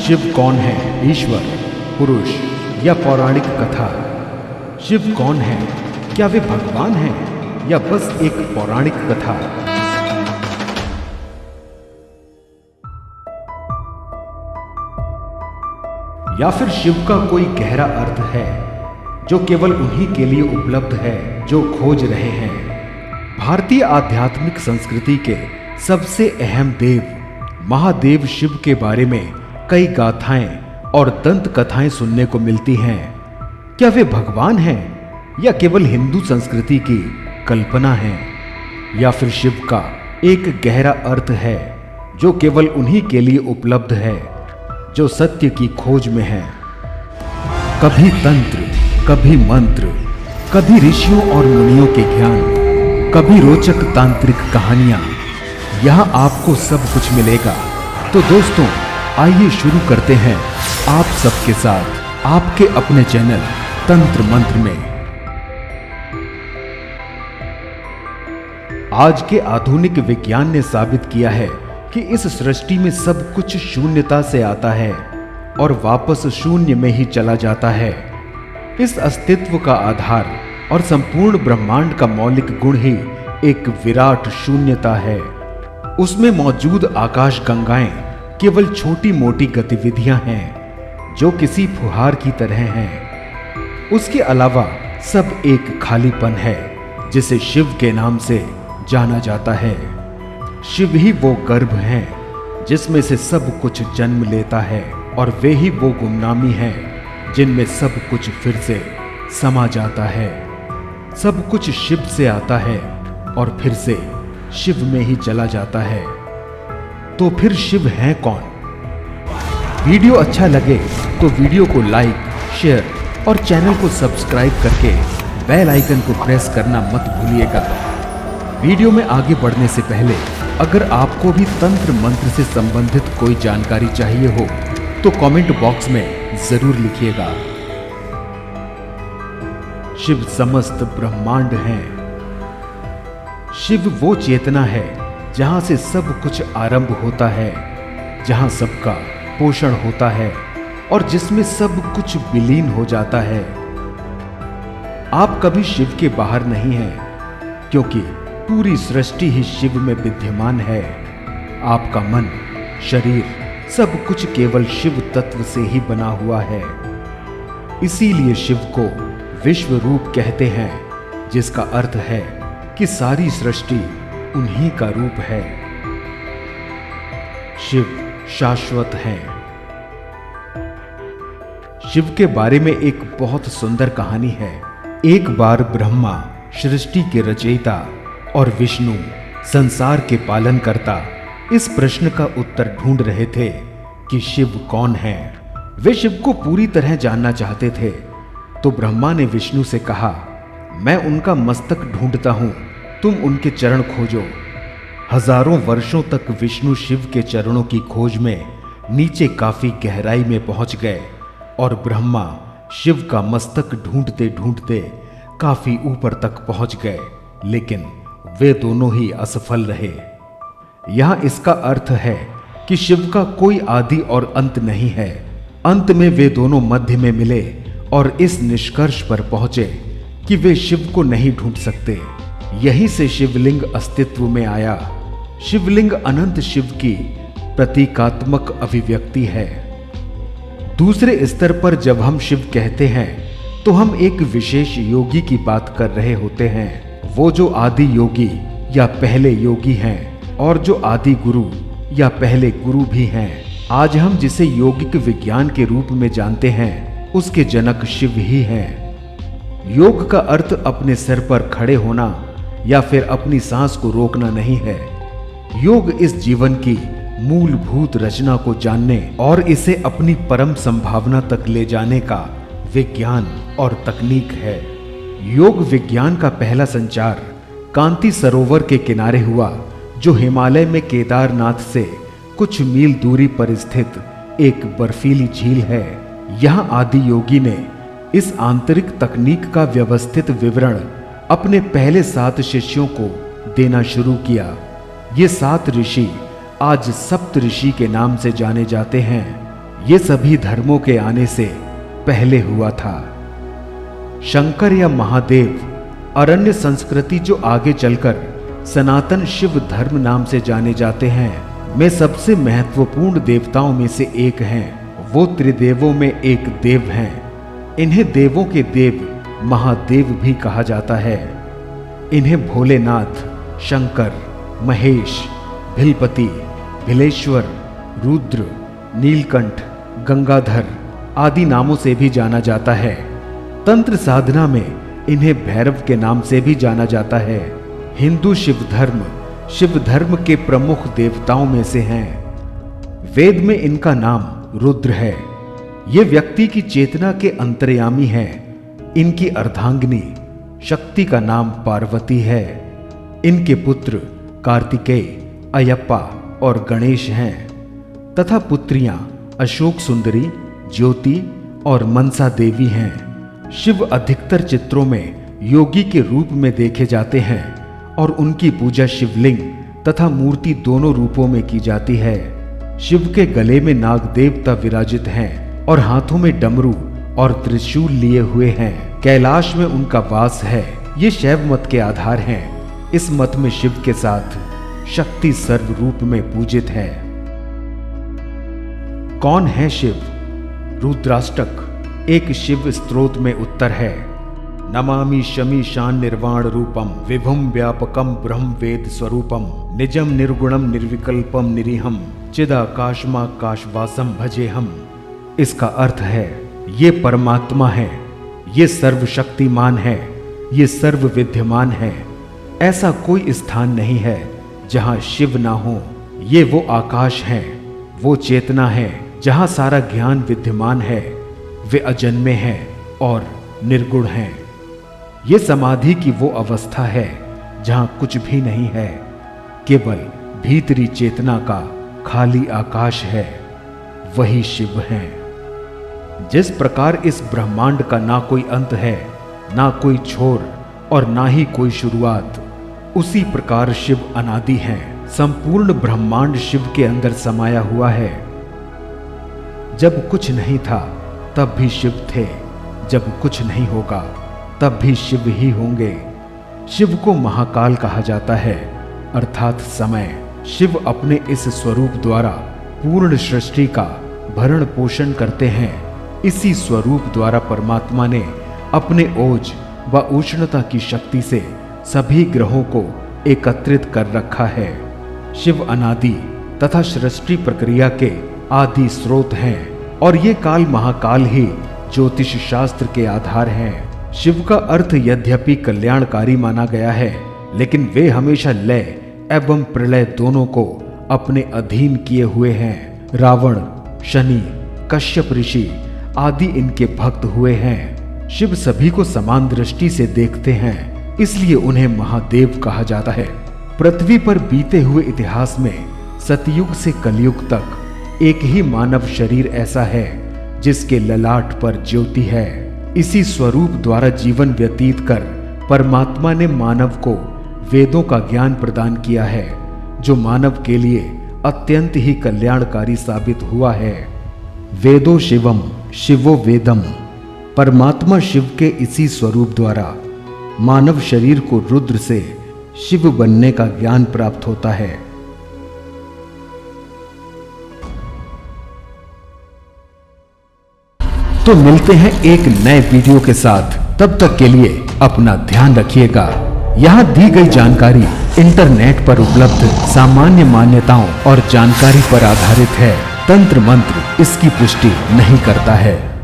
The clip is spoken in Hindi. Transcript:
शिव कौन है, ईश्वर, पुरुष या पौराणिक कथा? शिव कौन है? क्या वे भगवान हैं या बस एक पौराणिक कथा? या फिर शिव का कोई गहरा अर्थ है जो केवल उन्हीं के लिए उपलब्ध है जो खोज रहे हैं? भारतीय आध्यात्मिक संस्कृति के सबसे अहम देव महादेव शिव के बारे में कई गाथाएं और दंत कथाएं सुनने को मिलती हैं। क्या वे भगवान हैं या केवल हिंदू संस्कृति की कल्पना है? या फिर शिव का एक गहरा अर्थ है जो केवल उन्हीं के लिए उपलब्ध है जो सत्य की खोज में है? कभी तंत्र, कभी मंत्र, कभी ऋषियों और मुनियों के ज्ञान, कभी रोचक तांत्रिक कहानियां, यहां आपको सब कुछ मिलेगा। तो दोस्तों, आइए शुरू करते हैं आप सबके साथ आपके अपने चैनल तंत्र मंत्र में। आज के आधुनिक विज्ञान ने साबित किया है कि इस सृष्टि में सब कुछ शून्यता से आता है और वापस शून्य में ही चला जाता है। इस अस्तित्व का आधार और संपूर्ण ब्रह्मांड का मौलिक गुण ही एक विराट शून्यता है। उसमें मौजूद आकाश गंगाएं केवल छोटी मोटी गतिविधियां हैं जो किसी फुहार की तरह हैं। उसके अलावा सब एक खालीपन है जिसे शिव के नाम से जाना जाता है। शिव ही वो गर्भ हैं जिसमें से सब कुछ जन्म लेता है और वे ही वो गुमनामी हैं जिनमें सब कुछ फिर से समा जाता है। सब कुछ शिव से आता है और फिर से शिव में ही चला जाता है। तो फिर शिव हैं कौन? वीडियो अच्छा लगे तो वीडियो को लाइक, शेयर और चैनल को सब्सक्राइब करके बेल आइकन को प्रेस करना मत भूलिएगा। वीडियो में आगे बढ़ने से पहले अगर आपको भी तंत्र मंत्र से संबंधित कोई जानकारी चाहिए हो तो कमेंट बॉक्स में जरूर लिखिएगा। शिव समस्त ब्रह्मांड हैं। शिव वो चेतना है जहां से सब कुछ आरंभ होता है, जहां सबका पोषण होता है और जिसमें सब कुछ विलीन हो जाता है। आप कभी शिव के बाहर नहीं हैं क्योंकि पूरी सृष्टि ही शिव में विद्यमान है। आपका मन, शरीर, सब कुछ केवल शिव तत्व से ही बना हुआ है। इसीलिए शिव को विश्व रूप कहते हैं, जिसका अर्थ है कि सारी सृष्टि उन्हीं का रूप है। शिव शाश्वत हैं। शिव के बारे में एक बहुत सुंदर कहानी है। एक बार ब्रह्मा सृष्टि के रचयिता और विष्णु संसार के पालनकर्ता इस प्रश्न का उत्तर ढूंढ रहे थे कि शिव कौन है। वे शिव को पूरी तरह जानना चाहते थे। तो ब्रह्मा ने विष्णु से कहा, मैं उनका मस्तक ढूंढता हूं, तुम उनके चरण खोजो। हजारों वर्षों तक विष्णु शिव के चरणों की खोज में नीचे काफी गहराई में पहुंच गए और ब्रह्मा शिव का मस्तक ढूंढते ढूंढते काफी ऊपर तक पहुंच गए, लेकिन वे दोनों ही असफल रहे। यहां इसका अर्थ है कि शिव का कोई आदि और अंत नहीं है। अंत में वे दोनों मध्य में मिले और इस निष्कर्ष पर पहुंचे कि वे शिव को नहीं ढूंढ सकते। यहीं से शिवलिंग अस्तित्व में आया। शिवलिंग अनंत शिव की प्रतीकात्मक अभिव्यक्ति है। दूसरे स्तर पर जब हम शिव कहते हैं तो हम एक विशेष योगी की बात कर रहे होते हैं। वो जो आदि योगी या पहले योगी हैं और जो आदि गुरु या पहले गुरु भी हैं। आज हम जिसे योगिक विज्ञान के रूप में जानते हैं उसके जनक शिव ही हैं। योग का अर्थ अपने सिर पर खड़े होना या फिर अपनी सांस को रोकना नहीं है। योग इस जीवन की मूलभूत रचना को जानने और इसे अपनी परम संभावना तक ले जाने का विज्ञान और तकनीक है। योग विज्ञान का पहला संचार कांति सरोवर के किनारे हुआ, जो हिमालय में केदारनाथ से कुछ मील दूरी पर स्थित एक बर्फीली झील है। यहाँ आदि योगी ने इस आंतरिक तकनीक का व्यवस्थित विवरण अपने पहले 7 शिष्यों को देना शुरू किया। ये 7 ऋषि आज सप्त ऋषि के नाम से जाने जाते हैं। ये सभी धर्मों के आने से पहले हुआ था। शंकर या महादेव अरण्य संस्कृति जो आगे चलकर सनातन शिव धर्म नाम से जाने जाते हैं में सबसे महत्वपूर्ण देवताओं में से एक हैं। वो त्रिदेवों में एक देव हैं। इन्हें देवों के देव महादेव भी कहा जाता है। इन्हें भोलेनाथ, शंकर, महेश, भिलपति, भिलेश्वर, रुद्र, नीलकंठ, गंगाधर आदि नामों से भी जाना जाता है। तंत्र साधना में इन्हें भैरव के नाम से भी जाना जाता है। हिंदू शिव धर्म के प्रमुख देवताओं में से हैं। वेद में इनका नाम रुद्र है। ये व्यक्ति की चेतना के अंतर्यामी हैं। इनकी अर्धांगिनी शक्ति का नाम पार्वती है। इनके पुत्र कार्तिकेय, अयप्पा और गणेश हैं तथा पुत्रियां अशोक सुंदरी, ज्योति और मनसा देवी हैं। शिव अधिकतर चित्रों में योगी के रूप में देखे जाते हैं और उनकी पूजा शिवलिंग तथा मूर्ति दोनों रूपों में की जाती है। शिव के गले में नाग देवता विराजित हैं और हाथों में डमरू और त्रिशूल लिए हुए हैं। कैलाश में उनका वास है। ये शैव मत के आधार हैं। इस मत में शिव के साथ शक्ति सर्व रूप में पूजित है। कौन है शिव? रुद्राष्टक एक शिव स्तोत्र में उत्तर है। नमामि शमी शान निर्वाण रूपम विभुम व्यापकम ब्रह्म वेद स्वरूपम निजम निर्गुणम निर्विकल्पम निरीहम चिदाकाशमाकाशवासम भजेहम। इसका अर्थ है ये परमात्मा है, ये सर्वशक्तिमान है, ये सर्व विद्यमान है। ऐसा कोई स्थान नहीं है जहां शिव ना हो। ये वो आकाश है, वो चेतना है जहां सारा ज्ञान विद्यमान है। वे अजन्मे हैं और निर्गुण हैं। ये समाधि की वो अवस्था है जहां कुछ भी नहीं है, केवल भीतरी चेतना का खाली आकाश है। वही शिव हैं। जिस प्रकार इस ब्रह्मांड का ना कोई अंत है, ना कोई छोर और ना ही कोई शुरुआत, उसी प्रकार शिव अनादि हैं। संपूर्ण ब्रह्मांड शिव के अंदर समाया हुआ है। जब कुछ नहीं था तब भी शिव थे। जब कुछ नहीं होगा तब भी शिव ही होंगे। शिव को महाकाल कहा जाता है, अर्थात समय। शिव अपने इस स्वरूप द्वारा पूर्ण सृष्टि का भरण पोषण करते हैं। इसी स्वरूप द्वारा परमात्मा ने अपने ओज व उष्णता की शक्ति से सभी ग्रहों को एकत्रित कर रखा है। शिव अनादि तथा सृष्टि प्रक्रिया के आदि स्रोत हैं और ये काल महाकाल ही ज्योतिष शास्त्र के आधार हैं। शिव का अर्थ यद्यपि कल्याणकारी माना गया है, लेकिन वे हमेशा लय एवं प्रलय दोनों को अपने अधीन किए हुए हैं। रावण, शनि, कश्यप ऋषि आदि इनके भक्त हुए हैं। शिव सभी को समान दृष्टि से देखते हैं, इसलिए उन्हें महादेव कहा जाता है। पृथ्वी पर बीते हुए इतिहास में सतयुग से कलयुग तक एक ही मानव शरीर ऐसा है जिसके ललाट पर ज्योति है। इसी स्वरूप द्वारा जीवन व्यतीत कर परमात्मा ने मानव को वेदों का ज्ञान प्रदान किया है, जो मानव के लिए अत्यंत ही कल्याणकारी साबित हुआ है। वेदो शिवम शिवो वेदम। परमात्मा शिव के इसी स्वरूप द्वारा मानव शरीर को रुद्र से शिव बनने का ज्ञान प्राप्त होता है। तो मिलते हैं एक नए वीडियो के साथ। तब तक के लिए अपना ध्यान रखिएगा। यहाँ दी गई जानकारी इंटरनेट पर उपलब्ध सामान्य मान्यताओं और जानकारी पर आधारित है। तंत्र मंत्र इसकी पुष्टि नहीं करता है।